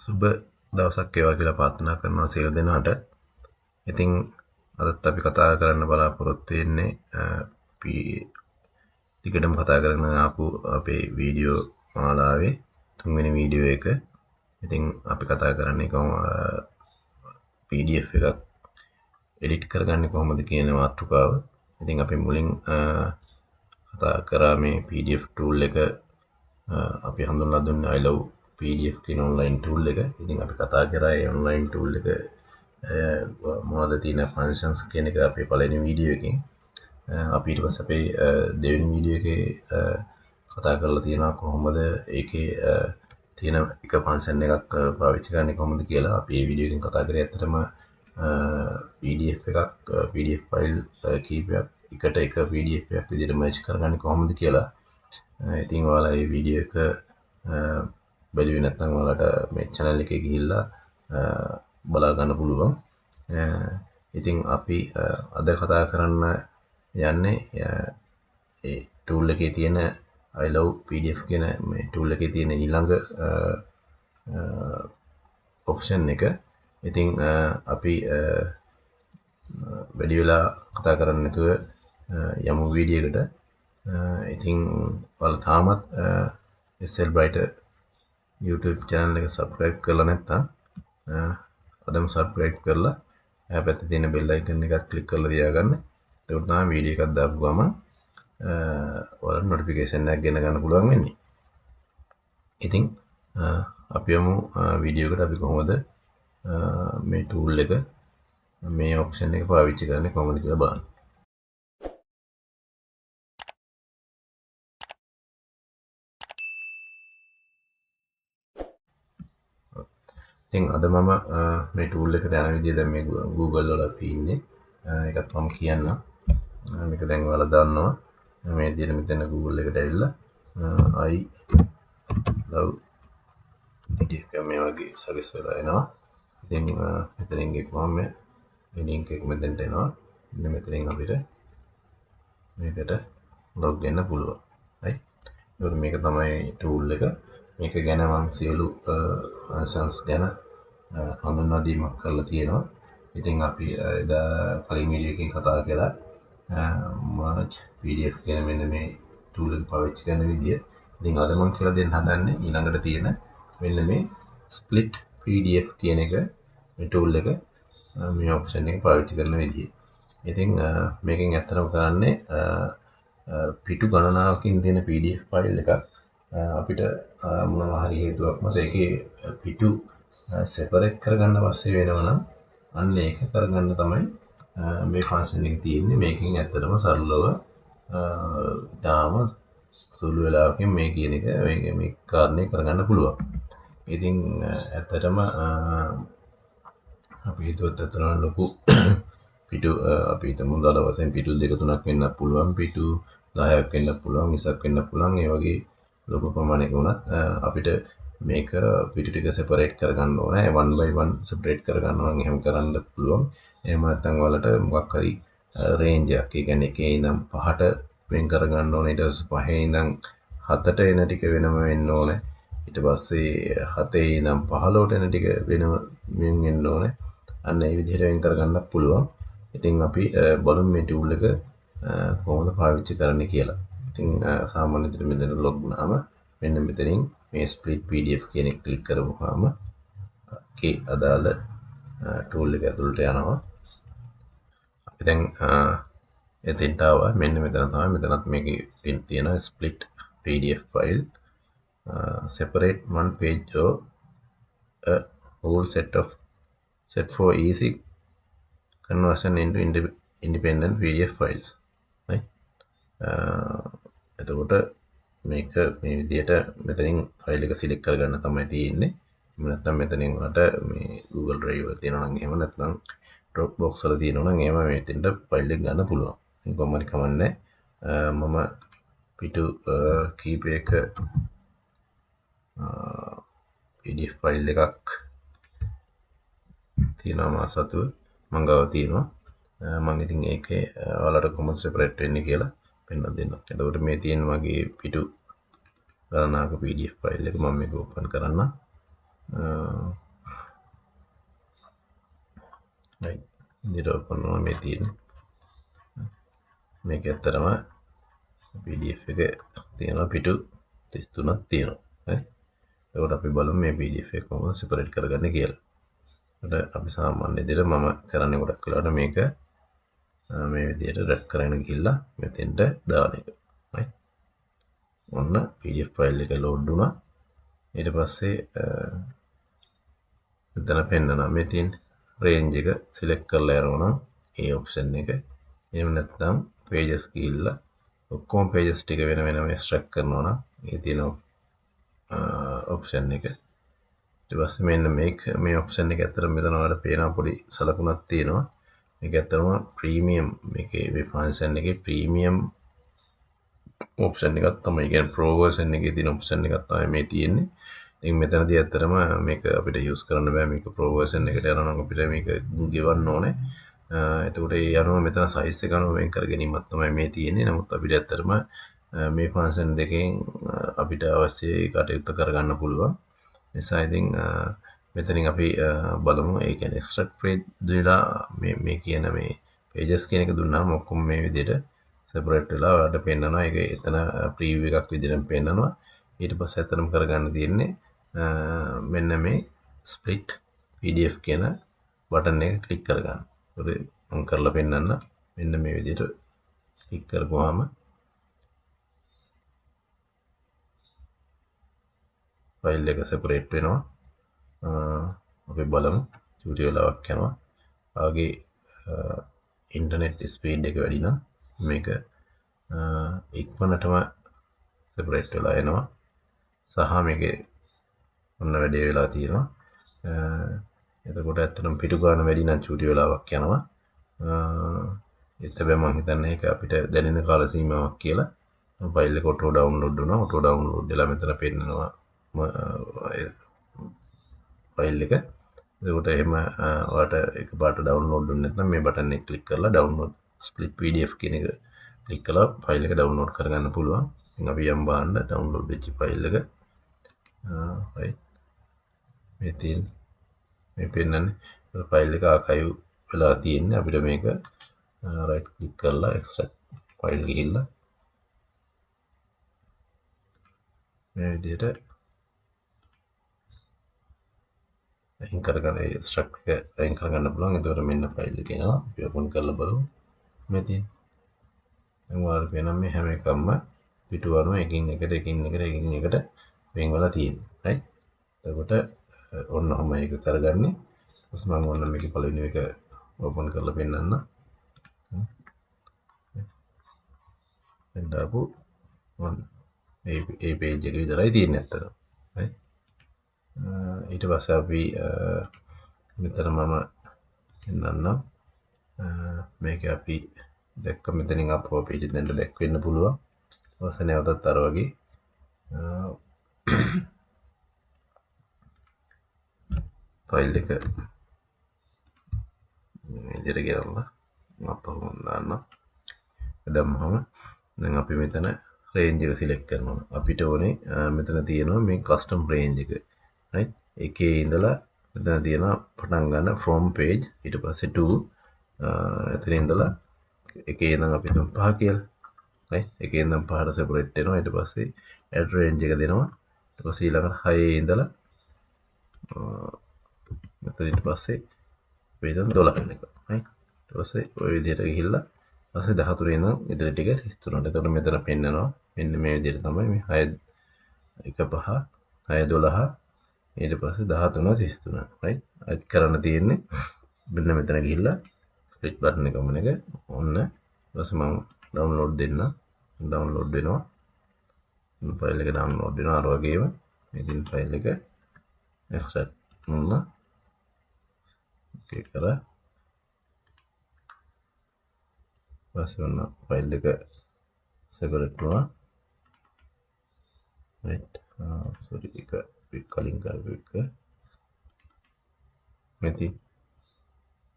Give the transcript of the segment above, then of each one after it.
සුබ දවසක් වේවා කියලා ප්‍රාර්ථනා කරනවා සියලු දෙනාට. ඉතින් අදත් අපි කතා කරන්න බලාපොරොත්තු වෙන්නේ ටිකටම කතා කරගෙන ආපු අපේ වීඩියෝ මාලාවේ තුන්වෙනි වීඩියෝ එක. ඉතින් අපි කතා කරන්නේ PDF එකක් එඩිට් කරගන්නේ කොහොමද කියන මාතෘකාව. ඉතින් අපි මුලින් කතා කරා මේ PDF tool එක අපි හඳුන්වලා දුන්නේ I love PDF කියන online tool එක. ඉතින් අපි කතා කරා ඒ online tool එක මොනවද තියෙන functions කියන එක අපේ පළවෙනි වීඩියෝ එකෙන්. අපි ඊට පස්සේ අපේ දෙවෙනි වීඩියෝ එකේ කතා කරලා තියෙනවා කොහොමද ඒකේ තියෙන එක function එකක් පාවිච්චි කරන්නේ කොහොමද කියලා. අපි මේ වීඩියෝ එකෙන් කතා කරේ ඇත්තටම PDF file කීපයක් එකට එක PDF එකක් විදිහට merge කරගන්නේ කොහොමද කියලා. ඉතින් ඔයාලා මේ වීඩියෝ එක බැලුවේ නැත්නම් ඔයාලට මේ channel එකේ ගිහිල්ලා බලා ගන්න පුළුවන්. ඉතින් අපි අද කතා කරන්න යන්නේ ඒ tool එකේ තියෙන I love PDF කියන මේ tool එකේ තියෙන ඊළඟ option එක. ඉතින් අපි වැඩි වෙලා කතා කරන්නේ නැතුව යමු වීඩියෝ එකට. ඉතින් ඔයාලා තාමත් SL Brighter YouTube channel එක subscribe කරලා නැත්නම් අදම subscribe කරලා එහා පැත්තේ තියෙන bell icon එකත් click කරලා තියාගන්න. එතකොට තමයි වීඩියෝ එකක් දාපු ගමන් ඔයාලට notification එකක් ගෙන ගන්න පුළුවන් වෙන්නේ. ඉතින් අපි යමු වීඩියෝ එකට. අපි කොහොමද මේ tool එක මේ option එක පාවිච්චි කරන්නේ කොහොමද කියලා බලන්න. ඉතින් අද මම මේ tool එකට යන විදිය දැන් මේ Google වල අපි ඉන්නේ. ඒකත් මම කියන්නම්. මේක දැන් ඔයාලා දන්නවා. මේ විදිහට මෙතන Google එකට ඇවිල්ලා I love PDF මේ වගේ සර්විස් වල එනවා. ඉතින් මෙතනින් ගිහුවම මේ link එක මෙතනට එනවා. මෙන්න මෙතනින් අපිට මේකට log වෙන්න පුළුවන්. right? ඒක මේක තමයි tool එක. මේක ගැන මම සියලු functions ගැන හඳුන්වා දීමක් කරලා තියෙනවා. ඉතින් අපි එදා කලින් වීඩියෝ එකකින් කතා කරලා merge PDF කියන මෙන්න මේ tool එක පාවිච්චි කරන විදිය. ඉතින් අද මම කියලා දෙන්න හදන්නේ ඊළඟට තියෙන මෙන්න මේ split PDF කියන එක මේ tool එක මේ option එක පාවිච්චි කරන විදිය. ඉතින් මේකෙන් ඇත්තටම කරන්නේ පිටු ගණනාවකින් තියෙන PDF file එකක් අපිට මොනවා හරි හේතුවක් මත ඒකේ පිටු separate කරගන්න අවශ්‍ය වෙනවා නම් අන්න ඒක කරගන්න තමයි මේ function එක තියෙන්නේ. මේකෙන් ඇත්තටම සරලව ඊටාම සුළු වෙලාවකින් මේ කියන එක මේ කාරණේ කරගන්න පුළුවන්. ඉතින් ඇත්තටම අපි හිතුවත් ඇත්තටම ලොකු පිටු අපි හිතමු දල වශයෙන් පිටු 2-3ක් වෙන්නත් පුළුවන්, පිටු 10ක් වෙන්නත් පුළුවන්, 20ක් වෙන්නත් පුළුවන්. ඒ වගේ ලොකු ප්‍රමාණයක වුණත් අපිට මේක පිටු ටික separate කරගන්න ඕනේ. one by one separate කරගන්න නම් එහෙම කරන්න පුළුවන්. එහෙම නැත්නම් ඔයාලට මොකක් හරි range එකක්, ඒ කියන්නේ 1 ඉඳන් 5ට වෙන් කරගන්න ඕනේ. ඊට පස්සේ 5 ඉඳන් 7ට එන ටික වෙනම වෙන්න ඕනේ. ඊට පස්සේ 7 ඉඳන් 15ට එන ටික වෙනම වෙන්න ඕනේ. අන්න ඒ විදිහට වෙන් කරගන්නත් පුළුවන්. ඉතින් අපි බලමු මේ tool එක කොහොමද පාවිච්චි කරන්නේ කියලා. ඉතින් සාමාන්‍ය විදිහට මෙතන log වුණාම මෙන්න මෙතනින් මේ split PDF කියන එක ක්ලික් කරපුවාම ඒකේ අදාළ tool එක ඇතුළට යනවා. අපි දැන් එතෙන්ට ආවා. මෙන්න මෙතන තමයි. මෙතනත් මේකේ තියෙනවා split PDF file separate one page or a whole set for easy conversion into independent PDF files. right? එතකොට මේක මේ විදිහට මෙතනින් ෆයිල් එක සිලෙක්ට් කරගන්න තමයි තියෙන්නේ. එහෙම නැත්නම් මෙතනින් වලට මේ Google Drive වල තියෙනවා නම් එහෙම නැත්නම් Dropbox වල තියෙනවා නම් එහෙම මෙතෙන්ට ෆයිල් එක ගන්න පුළුවන්. ඒක කොහොමද කමන්නේ. මම පිටු කීපයක PDF ෆයිල් එකක් තියෙනවා මා සතුව මම ගාව තියෙනවා. මම ඉතින් ඒකේ ඔයාලට කොහොමද separate වෙන්නේ කියලා පෙන්නලා දෙන්නම්. එතකොට මේ තියෙන මගේ පිටු ගණනාක PDF ෆයිල් එක මම මේක ඕපන් කරන්න. විදිහට ඕපන් කරනවා මේ තියෙන මේක ඇත්තටම PDF එක තියෙනවා පිටු 33ක් තියෙනවා හරි එතකොට අපි බලමු මේ PDF එක කොහොමද සෙපරේට් කරගන්නේ කියලා ඒකට අපි සාමාන්‍ය විදිහට මම කරන්නේ ගොඩක් වෙලාවට මේක මේ විදිහට රැප් කරගෙන ගිහිල්ලා මෙතෙන්ට දාන එක හරි ඔන්න PDF ෆයිල් එක ලෝඩ් වුණා ඊට පස්සේ මෙතන පෙන්නනවා මේ තියෙන රේන්ජ් එක සිලෙක්ට් කරලා යනවා නම් ඒ ඔප්ෂන් එක එහෙම නැත්නම් pages ගිහිල්ලා ඔක්කොම pages ටික වෙන වෙනම extract කරනවා නම් ඒ තියෙන ඔප්ෂන් එක ඊට පස්සේ මෙන්න මේ ඔප්ෂන් එක ඇත්තට මෙතන ඔයාලට පේනවා පොඩි සලකුණක් තියෙනවා මේක ඇත්තටම ප්‍රීමියම් මේකේ මේ ෆන්ක්ෂන් එකේ ප්‍රීමියම් ඔප්ෂන් එකක් තමයි කියන්නේ ප්‍රෝ වර්ෂන් එකේ තියෙන ඔප්ෂන් එකක් තමයි මේ තියෙන්නේ ඉතින් මෙතනදී ඇත්තටම මේක අපිට යූස් කරන්න බෑ මේක ප්‍රෝ වර්ෂන් එකට යනවා නම් අපිට මේක ගෙවන්න ඕනේ එතකොට ඒ අනුව මෙතන සයිස් එක අනුව වෙන් කර ගැනීමක් තමයි මේ තියෙන්නේ නමුත් අපිට ඇත්තටම මේ ෆන්ක්ෂන් දෙකෙන් අපිට අවශ්‍ය කටයුතු කරගන්න පුළුවන් නිසා ඉතින් මෙතනින් අපි බලමු ඒ කියන්නේ extract page දීලා මේ කියන මේ pages කියන එක දුන්නාම ඔක්කොම මේ විදිහට separate වෙලා ඔයාලට පෙන්නනවා ඒක එතන preview එකක් විදිහට පෙන්නනවා ඊට පස්සේ අතරම කරගන්න තියෙන්නේ මෙන්න මේ split PDF කියන බටන් එක ක්ලික් කරගන්න. ඒක මම කරලා පෙන්නන්න. මෙන්න මේ විදිහට ක්ලික් කරපුවාම ෆයිල් එක separate වෙනවා. අපි බලමු චූටි වෙලාවක් යනවා. ආගේ ඉන්ටර්නෙට් ස්පීඩ් එක වැඩි නම් මේක ඉක්මනටම separate වෙලා එනවා. සහ මේකේ ඔන්න වැඩේ වෙලා තියෙනවා. එතකොට ඇත්තටම පිටු ගන්න වැඩි නම් චූටි වෙලාවක් යනවා. ඒත් හැබැයි මම හිතන්නේ ඒක අපිට දැනෙන කාල සීමාවක් කියලා. ෆයිල් එක ඔටෝ ඩවුන්ලෝඩ් වුණා. ඔටෝ ඩවුන්ලෝඩ් වෙලා මෙතන පෙන්නනවා ෆයිල් එක. එතකොට එහෙම ඔයාලට එකපාරට ඩවුන්ලෝඩ් වෙන්නේ නැත්නම් මේ බටන් එක ක්ලික් කරලා ඩවුන්ලෝඩ් ස්ප්ලිට් PDF කියන එක ක්ලික් කරලා ෆයිල් එක ඩවුන්ලෝඩ් කරගන්න පුළුවන්. ඉතින් අපි යම් බලන්න ඩවුන්ලෝඩ් වෙච්ච ෆයිල් එක right මේ තියෙන මේ පෙන්නන්නේ ෆයිල් එක ආකයිව් වෙලා තියෙන්නේ අපිට මේක right click කරලා extract ෆයිල් ගිහිල්ලා මේ විදිහට අයින් කරගන්න extract එක අයින් කරගන්න පුළුවන් එතකොට මෙන්න ෆයිල් එක එනවා අපි ඕපන් කරලා බලමු මේ තියෙන දැන් ඔයාලට පේනවා මේ හැම එකක්ම පිටු අරම එකින් එකට වෙන් වෙලා තියෙනවා right එතකොට ඔන්න ඔහම ඒක කරගන්නේ ඊට මම ඔන්න මේක පළවෙනි එක ඕපන් කරලා පෙන්නන්න දැන් දාපු මේ page එක විතරයි තියෙන්නේ අතන right ඊට පස්සේ අපි මෙතන මම පෙන්නන්නම් මේක අපි දැක්ක මෙතනින් අපෝ page දෙන්න බැක් වෙන්න පුළුවන් ඊට පස්සේ නැවතත් අර වගේ ෆයිල් එක විදිහට ගෙනල්ලා අපහම දාන්න දැම්මම දැන් අපි මෙතන රේන්ජ් එක සිලෙක්ට් කරනවා අපිට ඕනේ මෙතන තියෙනවා මේ කස්ටම් රේන්ජ් එක right එකේ ඉඳලා මෙතන තියෙනවා පටන් ගන්න from page ඊට පස්සේ to එතන ඉඳලා එකේ ඉඳන් අපි තුන් පහ කියලා right එකේ ඉඳන් පහට separate වෙනවා ඊට පස්සේ add range එක දෙනවා ඊට පස්සේ ඊළඟට 6 ඉඳලා මෙතන ඊට පස්සේ වේදන් 12 වෙනක right ඊට පස්සේ ওই විදිහට ගිහිල්ලා ඊපස්සේ 14 ඉඳන් ඉදිරි ටික 33ට. එතකොට මෙතන පෙන්නනවා මෙන්න මේ විදිහට තමයි මේ 6 1 5 6 12 ඊට පස්සේ 13 33 right අයිත් කරන්න තියෙන්නේ මෙන්න මෙතන ගිහිල්ලා ස්ප්ලිට් බටන් එක මොන එක ඔන්න ඊපස්සේ මම ඩවුන්ලෝඩ් දෙන්න ඩවුන්ලෝඩ් වෙනවා ෆයිල් එක ඩවුන්ලෝඩ් වෙනවා අර වගේම ඉතින් ෆයිල් එක එක්ස්ට්‍රැක්ට් වුණා ඕකේ කරා ඊපස්සේ ඔන්න ෆයිල් එක සෙපරේට් වුණා right sorry එක කලින් කරපු එක මෙති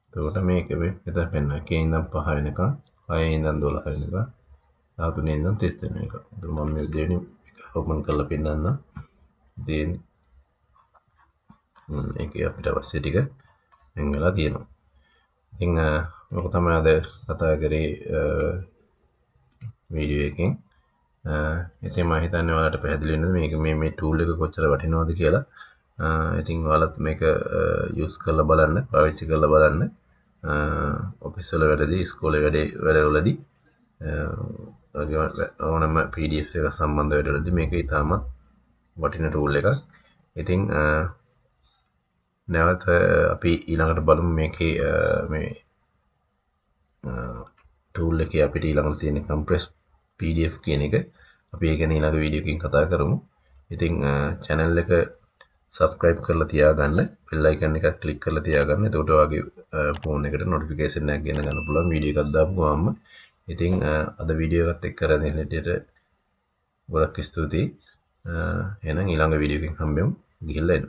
එතකොට මේක මෙතන පෙන්නන එකේ ඉඳන් 5 වෙනකම් 6 ඉඳන් 12 වෙනකම් 13 ඉඳන් 33 වෙනකම් එතකොට මම මේ දෙවෙනි එක ඕපන් කරලා පෙන්නන්න then ඒකේ අපිට අවශ්‍ය ටික වෙන් වෙලා තියෙනවා ඉතින් ඔක තමයි අද කතා කරේ වීඩියෝ එකෙන්. ඉතින් මම හිතන්නේ ඔයාලට පැහැදිලි වෙනවද මේක මේ ටූල් එක කොච්චර වටිනවද කියලා. ඉතින් ඔයාලත් මේක යූස් කරලා බලන්න, පාවිච්චි කරලා බලන්න. ඔෆිස් වල වැඩදී, ඉස්කෝලේ වැඩවලදී ඕනම PDF එක සම්බන්ධ වැඩවලදී මේක ඉතාමත් වටින ටූල් එකක්. ඉතින් නැවත අපි ඊළඟට බලමු මේකේ මේ ටූල් එකේ අපිට ඊළඟට තියෙන compress PDF කියන එක. අපි ඒ ගැන ඊළඟ වීඩියෝ එකකින් කතා කරමු. ඉතින් channel එක subscribe කරලා තියාගන්න, bell icon එක click කරලා තියාගන්න. එතකොට ඔයාගේ phone එකට notification එකක් ගෙන ගන්න පුළුවන් වීඩියෝ එකක් දාපු ගමන්ම. ඉතින් අද වීඩියෝ එකත් එක්ක කරගෙන හිටියට ගොඩක් ස්තුතියි. එහෙනම් ඊළඟ වීඩියෝ එකකින් හම්බෙමු. ගිහිල්ලා එන්න.